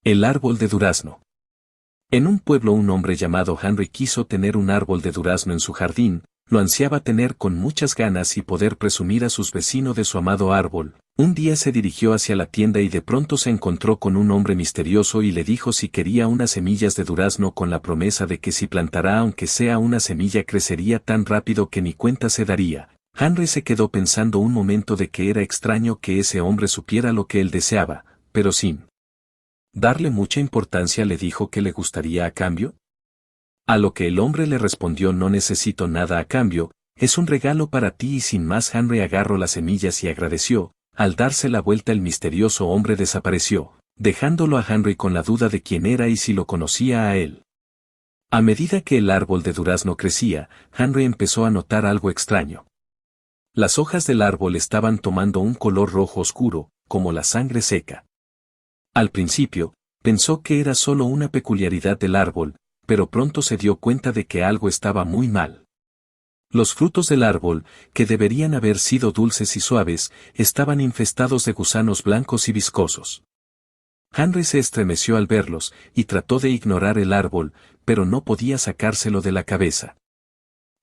El árbol de durazno. En un pueblo un hombre llamado Henry quiso tener un árbol de durazno en su jardín, lo ansiaba tener con muchas ganas y poder presumir a sus vecinos de su amado árbol. Un día se dirigió hacia la tienda y de pronto se encontró con un hombre misterioso y le dijo si quería unas semillas de durazno con la promesa de que si plantara aunque sea una semilla crecería tan rápido que ni cuenta se daría. Henry se quedó pensando un momento de que era extraño que ese hombre supiera lo que él deseaba, pero sin darle mucha importancia le dijo que le gustaría a cambio. A lo que el hombre le respondió: no necesito nada a cambio, es un regalo para ti. Y sin más Henry agarró las semillas y agradeció. Al darse la vuelta el misterioso hombre desapareció, dejándolo a Henry con la duda de quién era y si lo conocía a él. A medida que el árbol de durazno crecía, Henry empezó a notar algo extraño. Las hojas del árbol estaban tomando un color rojo oscuro, como la sangre seca. Al principio, pensó que era solo una peculiaridad del árbol, pero pronto se dio cuenta de que algo estaba muy mal. Los frutos del árbol, que deberían haber sido dulces y suaves, estaban infestados de gusanos blancos y viscosos. Henry se estremeció al verlos, y trató de ignorar el árbol, pero no podía sacárselo de la cabeza.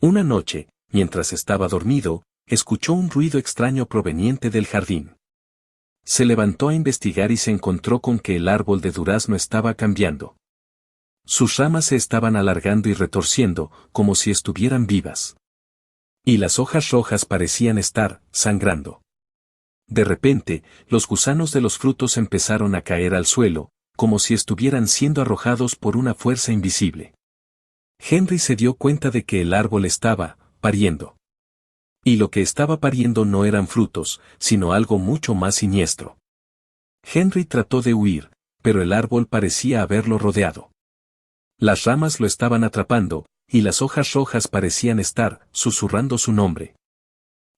Una noche, mientras estaba dormido, escuchó un ruido extraño proveniente del jardín. Se levantó a investigar y se encontró con que el árbol de durazno estaba cambiando. Sus ramas se estaban alargando y retorciendo, como si estuvieran vivas. Y las hojas rojas parecían estar sangrando. De repente, los gusanos de los frutos empezaron a caer al suelo, como si estuvieran siendo arrojados por una fuerza invisible. Henry se dio cuenta de que el árbol estaba pariendo. Y lo que estaba pariendo no eran frutos, sino algo mucho más siniestro. Henry trató de huir, pero el árbol parecía haberlo rodeado. Las ramas lo estaban atrapando, y las hojas rojas parecían estar susurrando su nombre.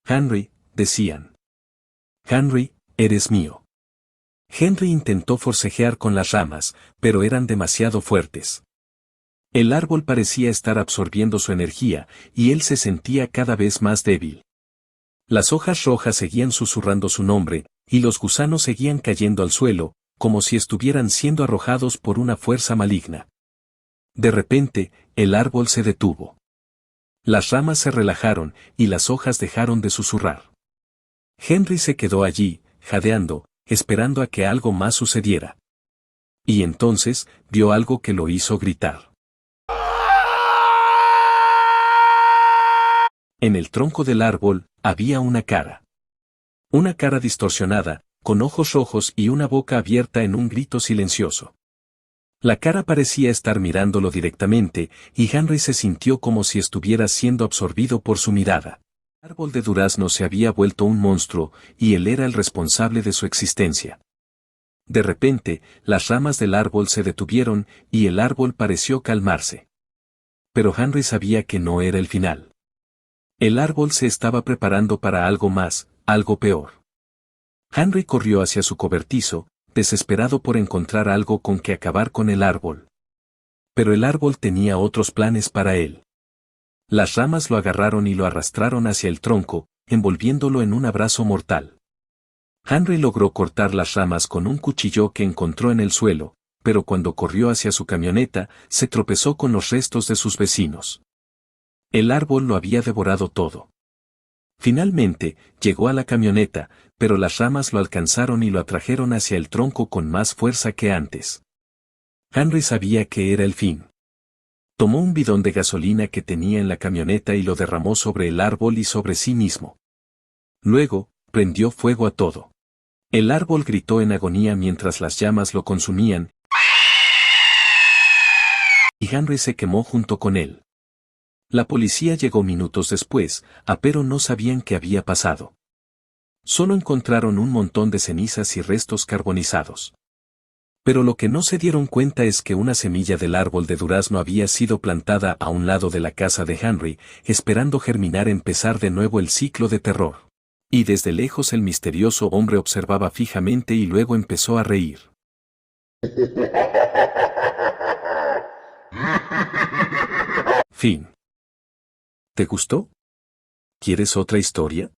Henry, decían. Henry, eres mío. Henry intentó forcejear con las ramas, pero eran demasiado fuertes. El árbol parecía estar absorbiendo su energía, y él se sentía cada vez más débil. Las hojas rojas seguían susurrando su nombre, y los gusanos seguían cayendo al suelo, como si estuvieran siendo arrojados por una fuerza maligna. De repente, el árbol se detuvo. Las ramas se relajaron, y las hojas dejaron de susurrar. Henry se quedó allí, jadeando, esperando a que algo más sucediera. Y entonces, vio algo que lo hizo gritar. En el tronco del árbol, había una cara. Una cara distorsionada, con ojos rojos y una boca abierta en un grito silencioso. La cara parecía estar mirándolo directamente, y Henry se sintió como si estuviera siendo absorbido por su mirada. El árbol de durazno se había vuelto un monstruo, y él era el responsable de su existencia. De repente, las ramas del árbol se detuvieron, y el árbol pareció calmarse. Pero Henry sabía que no era el final. El árbol se estaba preparando para algo más, algo peor. Henry corrió hacia su cobertizo, desesperado por encontrar algo con que acabar con el árbol. Pero el árbol tenía otros planes para él. Las ramas lo agarraron y lo arrastraron hacia el tronco, envolviéndolo en un abrazo mortal. Henry logró cortar las ramas con un cuchillo que encontró en el suelo, pero cuando corrió hacia su camioneta, se tropezó con los restos de sus vecinos. El árbol lo había devorado todo. Finalmente, llegó a la camioneta, pero las ramas lo alcanzaron y lo atrajeron hacia el tronco con más fuerza que antes. Henry sabía que era el fin. Tomó un bidón de gasolina que tenía en la camioneta y lo derramó sobre el árbol y sobre sí mismo. Luego, prendió fuego a todo. El árbol gritó en agonía mientras las llamas lo consumían, y Henry se quemó junto con él. La policía llegó minutos después, pero no sabían qué había pasado. Solo encontraron un montón de cenizas y restos carbonizados. Pero lo que no se dieron cuenta es que una semilla del árbol de durazno había sido plantada a un lado de la casa de Henry, esperando germinar y empezar de nuevo el ciclo de terror. Y desde lejos el misterioso hombre observaba fijamente y luego empezó a reír. Fin. ¿Te gustó? ¿Quieres otra historia?